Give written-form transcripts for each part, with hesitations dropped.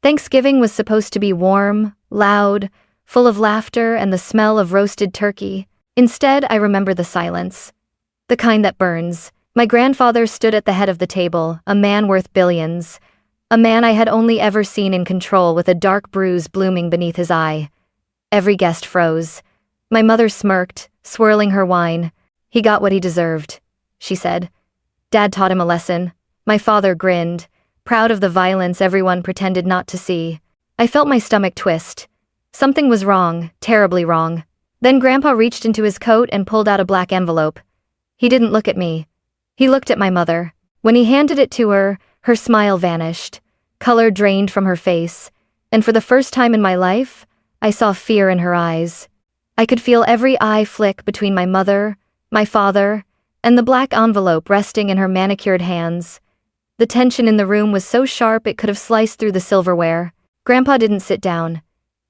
Thanksgiving was supposed to be warm, loud, full of laughter and the smell of roasted turkey. Instead, I remember the silence. The kind that burns. My grandfather stood at the head of the table, a man worth billions. A man I had only ever seen in control with a dark bruise blooming beneath his eye. Every guest froze. My mother smirked, swirling her wine. "He got what he deserved," she said. "Dad taught him a lesson." My father grinned, proud of the violence everyone pretended not to see. I felt my stomach twist. Something was wrong, terribly wrong. Then Grandpa reached into his coat and pulled out a black envelope. He didn't look at me. He looked at my mother. When he handed it to her, her smile vanished. Color drained from her face, and for the first time in my life, I saw fear in her eyes. I could feel every eye flick between my mother, my father, and the black envelope resting in her manicured hands. The tension in the room was so sharp it could have sliced through the silverware. Grandpa didn't sit down.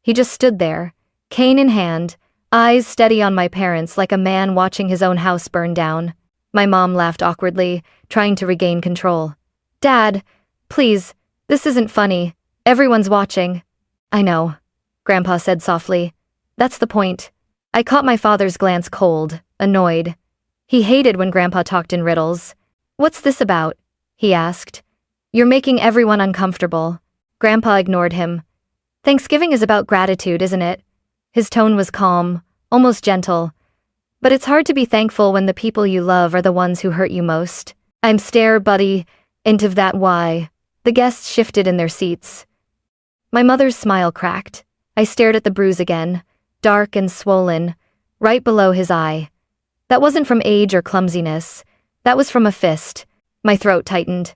He just stood there, cane in hand, eyes steady on my parents like a man watching his own house burn down. My mom laughed awkwardly, trying to regain control. "Dad, please, this isn't funny. Everyone's watching." "I know," Grandpa said softly. "That's the point." I caught my father's glance cold, annoyed. He hated when Grandpa talked in riddles. "What's this about?" he asked. "You're making everyone uncomfortable." Grandpa ignored him. "Thanksgiving is about gratitude, isn't it?" His tone was calm, almost gentle. "But it's hard to be thankful when the people you love are the ones who hurt you most." "I'm stare, buddy, into that why." The guests shifted in their seats. My mother's smile cracked. I stared at the bruise again, dark and swollen, right below his eye. That wasn't from age or clumsiness. That was from a fist. My throat tightened.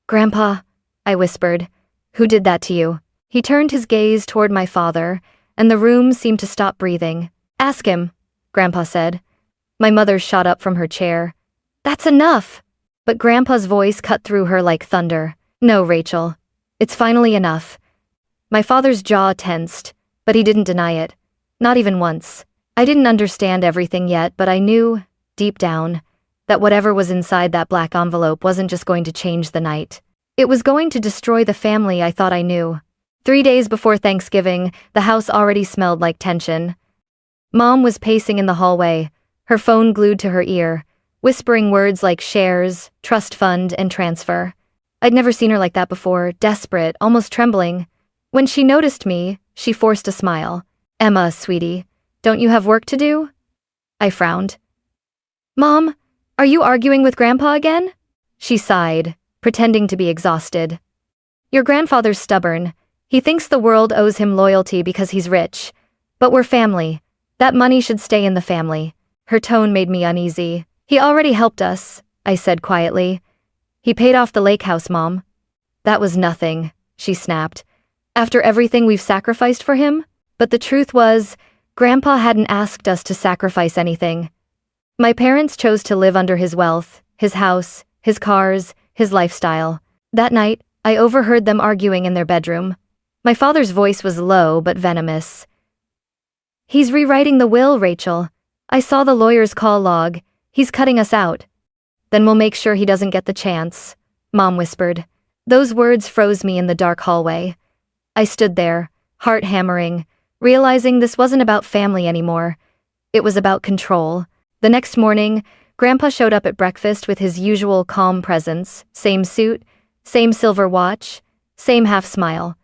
"Grandpa," I whispered, "who did that to you?" He turned his gaze toward my father, and the room seemed to stop breathing. "Ask him," Grandpa said. My mother shot up from her chair. "That's enough!" But Grandpa's voice cut through her like thunder. "No, Rachel. It's finally enough." My father's jaw tensed, but he didn't deny it. Not even once. I didn't understand everything yet, but I knew, deep down, that whatever was inside that black envelope wasn't just going to change the night. It was going to destroy the family I thought I knew. 3 days before Thanksgiving, the house already smelled like tension. Mom was pacing in the hallway, her phone glued to her ear, whispering words like shares, trust fund, and transfer. I'd never seen her like that before, desperate, almost trembling. When she noticed me, she forced a smile. "Emma, sweetie, don't you have work to do?" I frowned. "Mom, are you arguing with Grandpa again?" She sighed, pretending to be exhausted. "Your grandfather's stubborn. He thinks the world owes him loyalty because he's rich. But we're family. That money should stay in the family." Her tone made me uneasy. "He already helped us," I said quietly. "He paid off the lake house, Mom." "That was nothing," she snapped. "After everything we've sacrificed for him?" But the truth was, Grandpa hadn't asked us to sacrifice anything. My parents chose to live under his wealth, his house, his cars, his lifestyle. That night, I overheard them arguing in their bedroom. My father's voice was low but venomous. "He's rewriting the will, Rachel. I saw the lawyer's call log. He's cutting us out." "Then we'll make sure he doesn't get the chance," Mom whispered. Those words froze me in the dark hallway. I stood there, heart hammering, realizing this wasn't about family anymore. It was about control. The next morning, Grandpa showed up at breakfast with his usual calm presence, same suit, same silver watch, same half smile.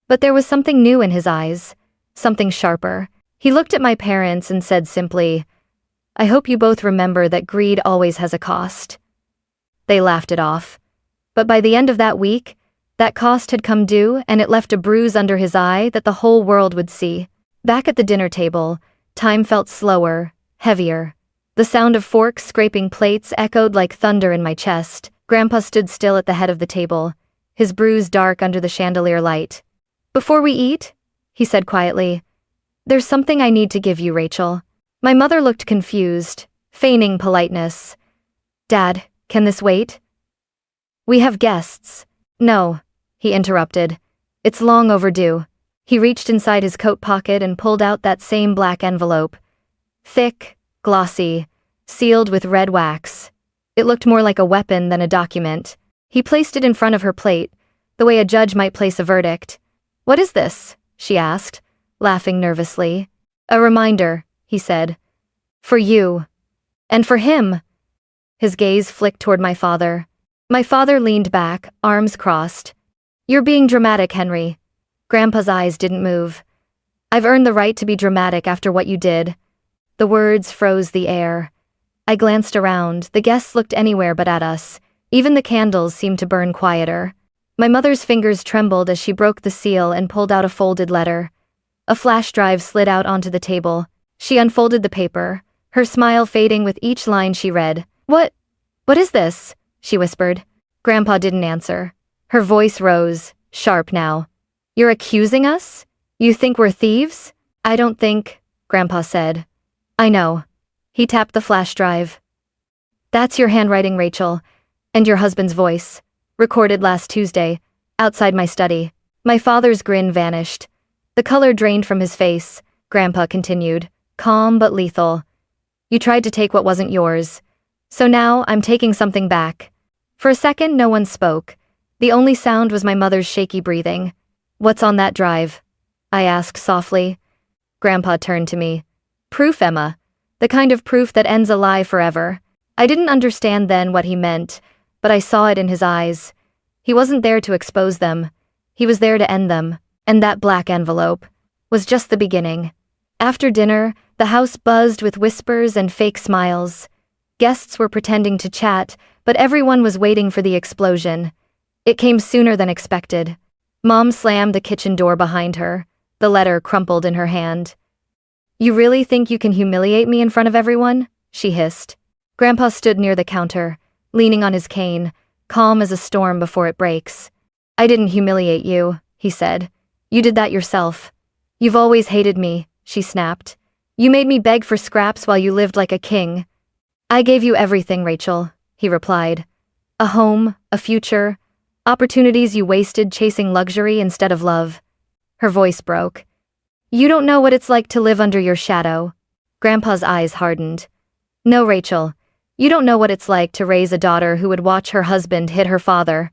But there was something new in his eyes, something sharper. He looked at my parents and said simply, "I hope you both remember that greed always has a cost." They laughed it off. But by the end of that week, that cost had come due and it left a bruise under his eye that the whole world would see. Back at the dinner table, time felt slower, heavier. The sound of forks scraping plates echoed like thunder in my chest. Grandpa stood still at the head of the table, his bruise dark under the chandelier light. "Before we eat," he said quietly, "there's something I need to give you, Rachel." My mother looked confused, feigning politeness. "Dad, can this wait?" "We have guests." "No," he interrupted. "It's long overdue." He reached inside his coat pocket and pulled out that same black envelope. Thick, glossy, sealed with red wax. It looked more like a weapon than a document. He placed it in front of her plate, the way a judge might place a verdict. What is this? She asked, laughing nervously. A reminder, he said. For you. And for him. His gaze flicked toward my father. My father leaned back, arms crossed. You're being dramatic, Henry. Grandpa's eyes didn't move. I've earned the right to be dramatic after what you did. The words froze the air. I glanced around. The guests looked anywhere but at us. Even the candles seemed to burn quieter. My mother's fingers trembled as she broke the seal and pulled out a folded letter. A flash drive slid out onto the table. She unfolded the paper, her smile fading with each line she read. What is this? She whispered. Grandpa didn't answer. Her voice rose, sharp now. You're accusing us? You think we're thieves? I don't think, Grandpa said. I know. He tapped the flash drive. That's your handwriting, Rachel, and your husband's voice, recorded last Tuesday, outside my study. My father's grin vanished. The color drained from his face. Grandpa continued, calm but lethal. You tried to take what wasn't yours. So now I'm taking something back. For a second, no one spoke. The only sound was my mother's shaky breathing. What's on that drive? I asked softly. Grandpa turned to me. Proof, Emma. The kind of proof that ends a lie forever. I didn't understand then what he meant, but I saw it in his eyes. He wasn't there to expose them. He was there to end them, and that black envelope was just the beginning. After dinner, the house buzzed with whispers and fake smiles. Guests were pretending to chat, but everyone was waiting for the explosion. It came sooner than expected. Mom slammed the kitchen door behind her. The letter crumpled in her hand. You really think you can humiliate me in front of everyone? She hissed. Grandpa stood near the counter, leaning on his cane, calm as a storm before it breaks. I didn't humiliate you, he said. You did that yourself. You've always hated me, she snapped. You made me beg for scraps while you lived like a king. I gave you everything, Rachel, he replied. A home, a future, opportunities you wasted chasing luxury instead of love. Her voice broke. You don't know what it's like to live under your shadow. Grandpa's eyes hardened. No, Rachel, you don't know what it's like to raise a daughter who would watch her husband hit her father.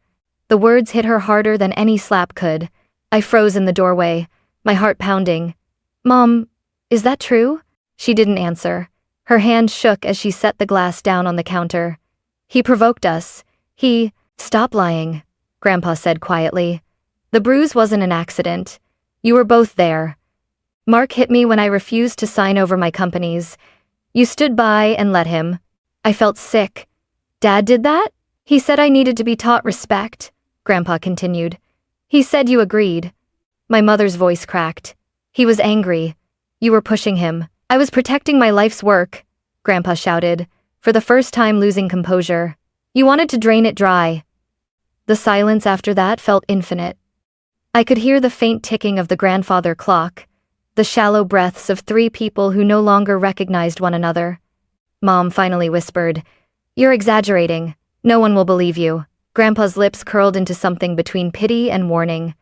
The words hit her harder than any slap could. I froze in the doorway, my heart pounding. Mom, is that true? She didn't answer. Her hand shook as she set the glass down on the counter. He provoked us. Stop lying, Grandpa said quietly. The bruise wasn't an accident. You were both there. Mark hit me when I refused to sign over my companies. You stood by and let him. I felt sick. Dad did that? He said I needed to be taught respect, Grandpa continued. He said you agreed. My mother's voice cracked. He was angry. You were pushing him. I was protecting my life's work, Grandpa shouted, for the first time losing composure. You wanted to drain it dry. The silence after that felt infinite. I could hear the faint ticking of the grandfather clock, the shallow breaths of three people who no longer recognized one another. Mom finally whispered, You're exaggerating. No one will believe you. Grandpa's lips curled into something between pity and warning.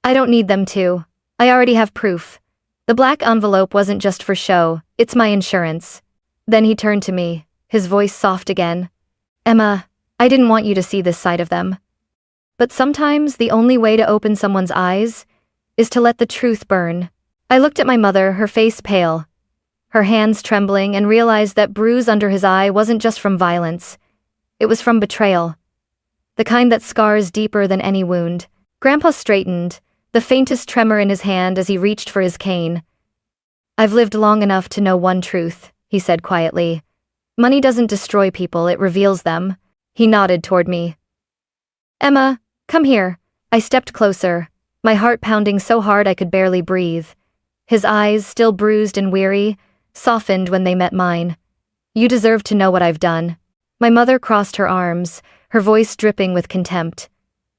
I don't need them to. I already have proof. The black envelope wasn't just for show, it's my insurance. Then he turned to me, his voice soft again. Emma, I didn't want you to see this side of them. But sometimes the only way to open someone's eyes is to let the truth burn. I looked at my mother, her face pale, her hands trembling, and realized that bruise under his eye wasn't just from violence. It was from betrayal. The kind that scars deeper than any wound. Grandpa straightened, the faintest tremor in his hand as he reached for his cane. I've lived long enough to know one truth, he said quietly. Money doesn't destroy people, it reveals them. He nodded toward me. Emma, come here. I stepped closer, my heart pounding so hard I could barely breathe. His eyes, still bruised and weary, softened when they met mine. You deserve to know what I've done. My mother crossed her arms, her voice dripping with contempt.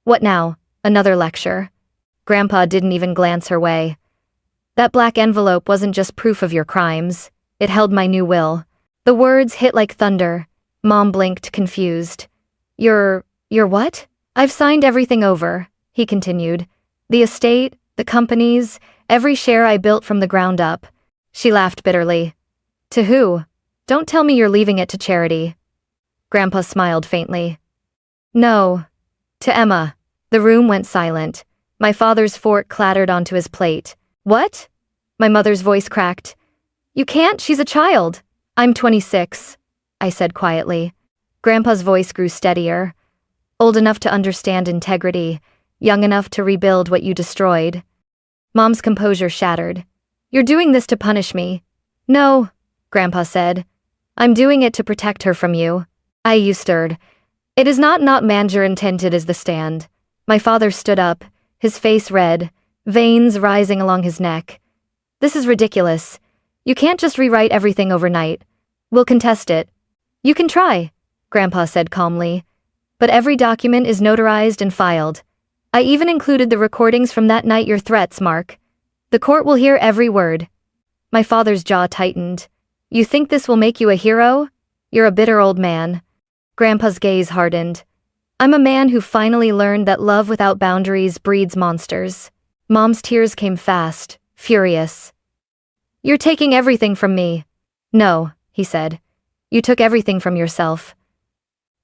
What now? Another lecture? Grandpa didn't even glance her way. That black envelope wasn't just proof of your crimes. It held my new will. The words hit like thunder. Mom blinked, confused. You're what? I've signed everything over, he continued. The estate, the companies, every share I built from the ground up. She laughed bitterly. To who? Don't tell me you're leaving it to charity. Grandpa smiled faintly. No. To Emma. The room went silent. My father's fork clattered onto his plate. What? My mother's voice cracked. You can't, she's a child. I'm 26, I said quietly. Grandpa's voice grew steadier. Old enough to understand integrity, young enough to rebuild what you destroyed. Mom's composure shattered. You're doing this to punish me. No, Grandpa said. I'm doing it to protect her from you. You stirred. It is not manager intended as the stand. My father stood up, his face red, veins rising along his neck. This is ridiculous. You can't just rewrite everything overnight. We'll contest it. You can try, Grandpa said calmly. But every document is notarized and filed. I even included the recordings from that night, your threats, Mark. The court will hear every word. My father's jaw tightened. You think this will make you a hero? You're a bitter old man. Grandpa's gaze hardened. I'm a man who finally learned that love without boundaries breeds monsters. Mom's tears came fast, furious. You're taking everything from me. No, he said. You took everything from yourself.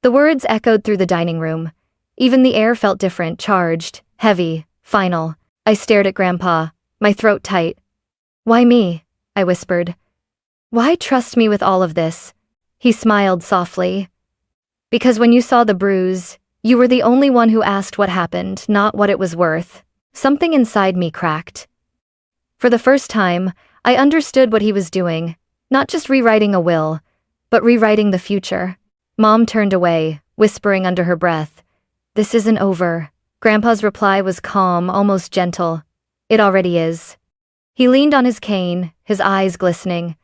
The words echoed through the dining room. Even the air felt different, charged, heavy, final. I stared at Grandpa, my throat tight. Why me? I whispered. Why trust me with all of this? He smiled softly. Because when you saw the bruise, you were the only one who asked what happened, not what it was worth. Something inside me cracked. For the first time, I understood what he was doing, not just rewriting a will, but rewriting the future. Mom turned away, whispering under her breath. This isn't over. Grandpa's reply was calm, almost gentle. It already is. He leaned on his cane, his eyes glistening.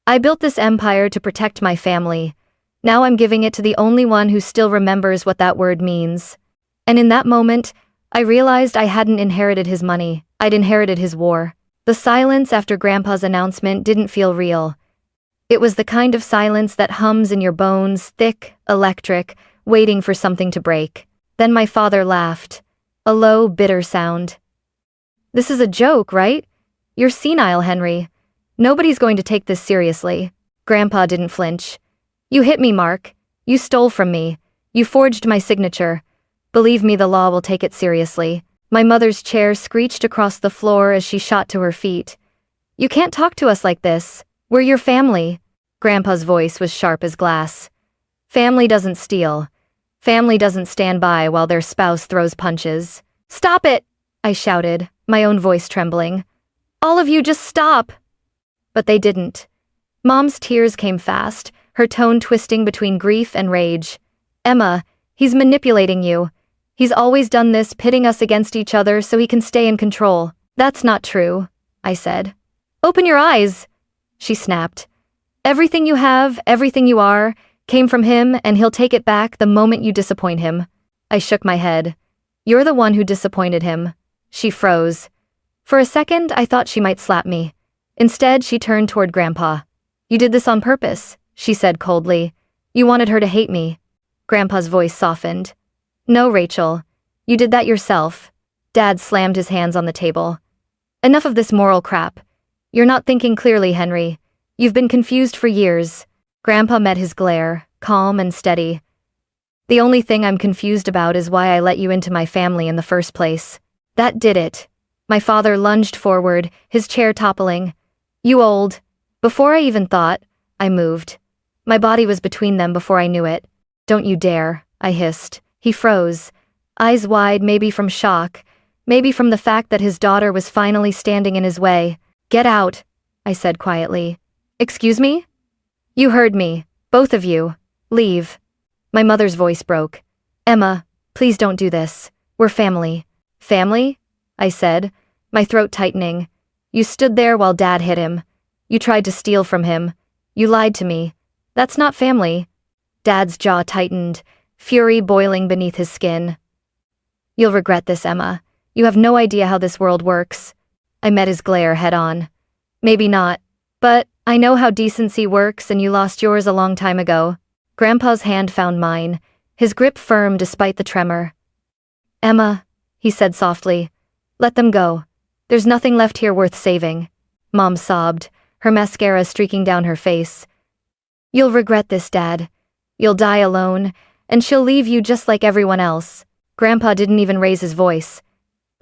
I built this empire to protect my family. Now I'm giving it to the only one who still remembers what that word means. And in that moment, I realized I hadn't inherited his money, I'd inherited his war. The silence after Grandpa's announcement didn't feel real. It was the kind of silence that hums in your bones, thick, electric, waiting for something to break. Then my father laughed. A low, bitter sound. This is a joke, right? You're senile, Henry. Nobody's going to take this seriously. Grandpa didn't flinch. You hit me, Mark. You stole from me. You forged my signature. Believe me, the law will take it seriously. My mother's chair screeched across the floor as she shot to her feet. You can't talk to us like this. We're your family. Grandpa's voice was sharp as glass. Family doesn't steal. Family doesn't stand by while their spouse throws punches. Stop it! I shouted, my own voice trembling. All of you just stop! But they didn't. Mom's tears came fast, her tone twisting between grief and rage. Emma, he's manipulating you. He's always done this, pitting us against each other so he can stay in control. That's not true, I said. Open your eyes, she snapped. Everything you have, everything you are, came from him, and he'll take it back the moment you disappoint him. I shook my head. You're the one who disappointed him. She froze. For a second, I thought she might slap me. Instead, she turned toward Grandpa. You did this on purpose, she said coldly. You wanted her to hate me. Grandpa's voice softened. No, Rachel. You did that yourself. Dad slammed his hands on the table. Enough of this moral crap. You're not thinking clearly, Henry. You've been confused for years. Grandpa met his glare, calm and steady. The only thing I'm confused about is why I let you into my family in the first place. That did it. My father lunged forward, his chair toppling. You old. Before I even thought, I moved. My body was between them before I knew it. Don't you dare, I hissed. He froze, eyes wide, maybe from shock, maybe from the fact that his daughter was finally standing in his way. Get out, I said quietly. Excuse me? You heard me. Both of you. Leave. My mother's voice broke. Emma, please don't do this. We're family. Family? I said, my throat tightening. You stood there while Dad hit him. You tried to steal from him. You lied to me. That's not family. Dad's jaw tightened, fury boiling beneath his skin. You'll regret this, Emma. You have no idea how this world works. I met his glare head on. Maybe not, but I know how decency works, and you lost yours a long time ago. Grandpa's hand found mine, his grip firm despite the tremor. Emma, he said softly, let them go. There's nothing left here worth saving. Mom sobbed, her mascara streaking down her face. You'll regret this, Dad. You'll die alone, and she'll leave you just like everyone else. Grandpa didn't even raise his voice.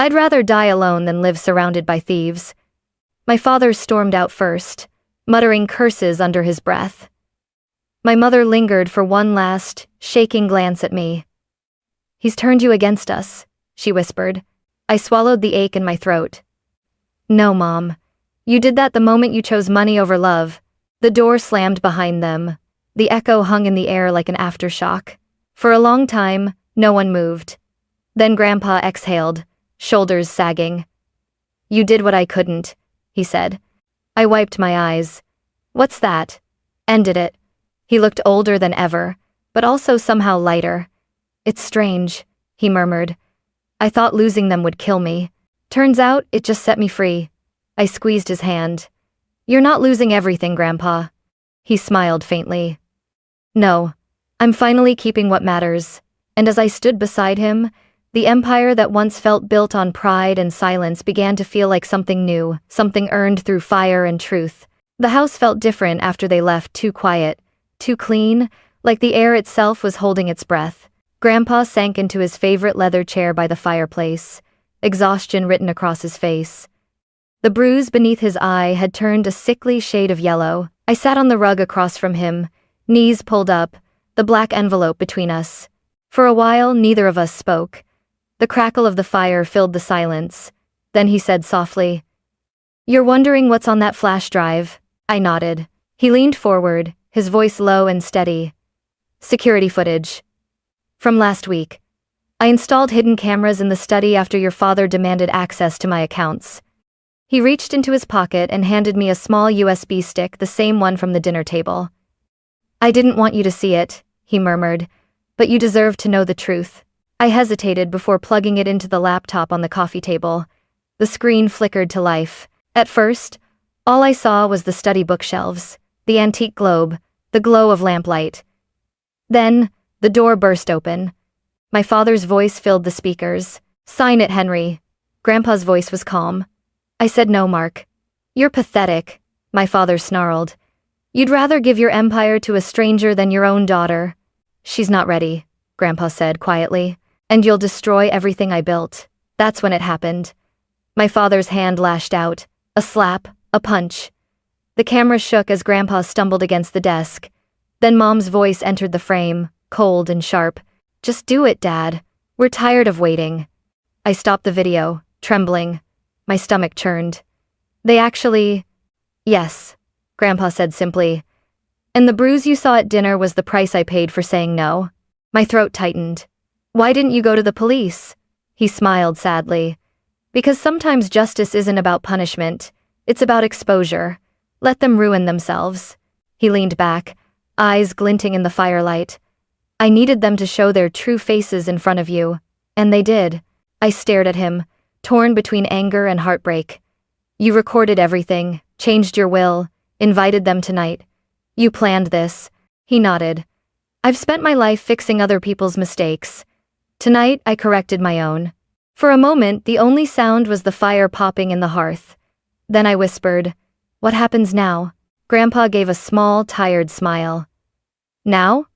I'd rather die alone than live surrounded by thieves. My father stormed out first, muttering curses under his breath. My mother lingered for one last, shaking glance at me. He's turned you against us, she whispered. I swallowed the ache in my throat. No, Mom. You did that the moment you chose money over love. The door slammed behind them. The echo hung in the air like an aftershock. For a long time, no one moved. Then Grandpa exhaled, shoulders sagging. You did what I couldn't, he said. I wiped my eyes. What's that? Ended it. He looked older than ever, but also somehow lighter. It's strange, he murmured. I thought losing them would kill me. Turns out, it just set me free. I squeezed his hand. You're not losing everything, Grandpa. He smiled faintly. No, I'm finally keeping what matters. And as I stood beside him, the empire that once felt built on pride and silence began to feel like something new, something earned through fire and truth. The house felt different after they left, too quiet, too clean, like the air itself was holding its breath. Grandpa sank into his favorite leather chair by the fireplace, exhaustion written across his face. The bruise beneath his eye had turned a sickly shade of yellow. I sat on the rug across from him, knees pulled up, the black envelope between us. For a while, neither of us spoke. The crackle of the fire filled the silence. Then he said softly, "You're wondering what's on that flash drive?" I nodded. He leaned forward, his voice low and steady. "Security footage. From last week. I installed hidden cameras in the study after your father demanded access to my accounts." He reached into his pocket and handed me a small USB stick, the same one from the dinner table. "I didn't want you to see it," he murmured, "but you deserve to know the truth." I hesitated before plugging it into the laptop on the coffee table. The screen flickered to life. At first, all I saw was the study bookshelves, the antique globe, the glow of lamplight. Then, the door burst open. My father's voice filled the speakers. "Sign it, Henry." Grandpa's voice was calm. I said, "No, Mark. You're pathetic," my father snarled. "You'd rather give your empire to a stranger than your own daughter." "She's not ready," Grandpa said quietly. "And you'll destroy everything I built." That's when it happened. My father's hand lashed out. A slap, a punch. The camera shook as Grandpa stumbled against the desk. Then Mom's voice entered the frame, cold and sharp. "Just do it, Dad. We're tired of waiting." I stopped the video, trembling. My stomach churned. "They actually—" "Yes," Grandpa said simply. "And the bruise you saw at dinner was the price I paid for saying no." My throat tightened. "Why didn't you go to the police?" He smiled sadly. "Because sometimes justice isn't about punishment. It's about exposure. Let them ruin themselves." He leaned back, eyes glinting in the firelight. "I needed them to show their true faces in front of you. And they did." I stared at him, torn between anger and heartbreak. "You recorded everything, changed your will, invited them tonight. You planned this." He nodded. "I've spent my life fixing other people's mistakes. Tonight, I corrected my own." For a moment, the only sound was the fire popping in the hearth. Then I whispered, "What happens now?" Grandpa gave a small, tired smile. "Now?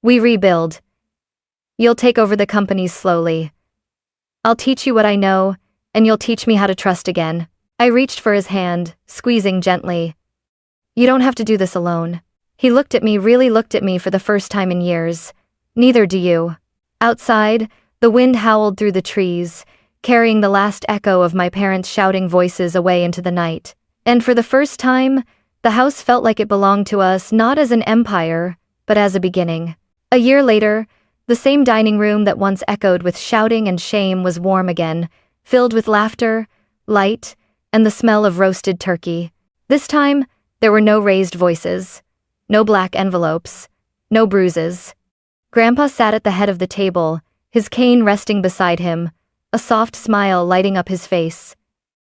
We rebuild. You'll take over the companies slowly. I'll teach you what I know, and you'll teach me how to trust again." I reached for his hand, squeezing gently. "You don't have to do this alone." He looked at me, really looked at me for the first time in years. "Neither do you." Outside, the wind howled through the trees, carrying the last echo of my parents' shouting voices away into the night. And for the first time, the house felt like it belonged to us, not as an empire, but as a beginning. A year later, the same dining room that once echoed with shouting and shame was warm again, filled with laughter, light, and the smell of roasted turkey. This time, there were no raised voices, no black envelopes, no bruises. Grandpa sat at the head of the table, his cane resting beside him, a soft smile lighting up his face.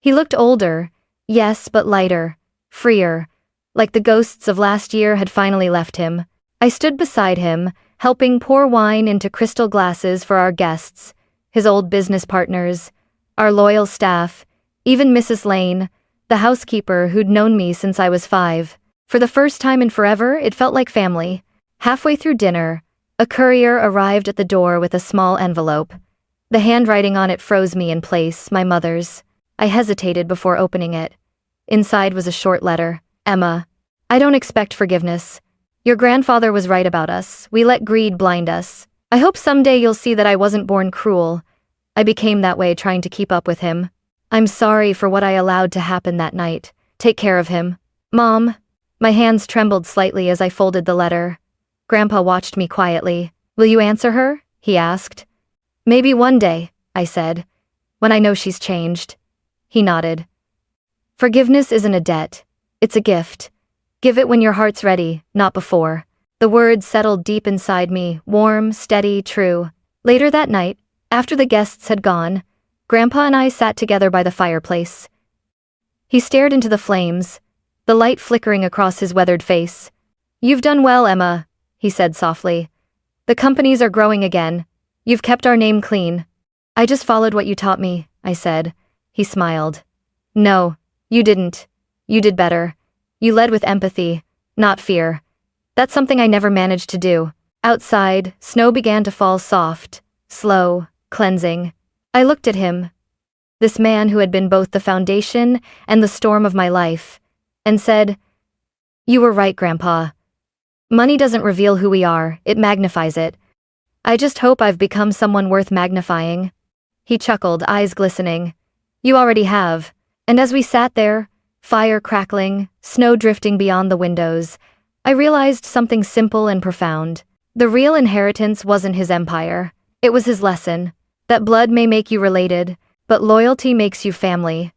He looked older, yes, but lighter, freer, like the ghosts of last year had finally left him. I stood beside him, helping pour wine into crystal glasses for our guests, his old business partners, our loyal staff, even Mrs. Lane, the housekeeper who'd known me since I was 5. For the first time in forever, it felt like family. Halfway through dinner, a courier arrived at the door with a small envelope. The handwriting on it froze me in place, my mother's. I hesitated before opening it. Inside was a short letter. Emma, I don't expect forgiveness. Your grandfather was right about us. We let greed blind us. I hope someday you'll see that I wasn't born cruel. I became that way trying to keep up with him. I'm sorry for what I allowed to happen that night. Take care of him. Mom. My hands trembled slightly as I folded the letter. Grandpa watched me quietly. Will you answer her? He asked. Maybe one day, I said. When I know she's changed. He nodded. Forgiveness isn't a debt. It's a gift. Give it when your heart's ready, not before. The words settled deep inside me, warm, steady, true. Later that night, after the guests had gone, Grandpa and I sat together by the fireplace. He stared into the flames, the light flickering across his weathered face. You've done well, Emma, he said softly. The companies are growing again. You've kept our name clean. I just followed what you taught me, I said. He smiled. No, you didn't. You did better. You led with empathy, not fear. That's something I never managed to do. Outside, snow began to fall soft, slow, cleansing. I looked at him, this man who had been both the foundation and the storm of my life, and said, You were right, Grandpa. Money doesn't reveal who we are, it magnifies it. I just hope I've become someone worth magnifying. He chuckled, eyes glistening. You already have. And as we sat there, fire crackling, snow drifting beyond the windows, I realized something simple and profound. The real inheritance wasn't his empire. It was his lesson. That blood may make you related, but loyalty makes you family.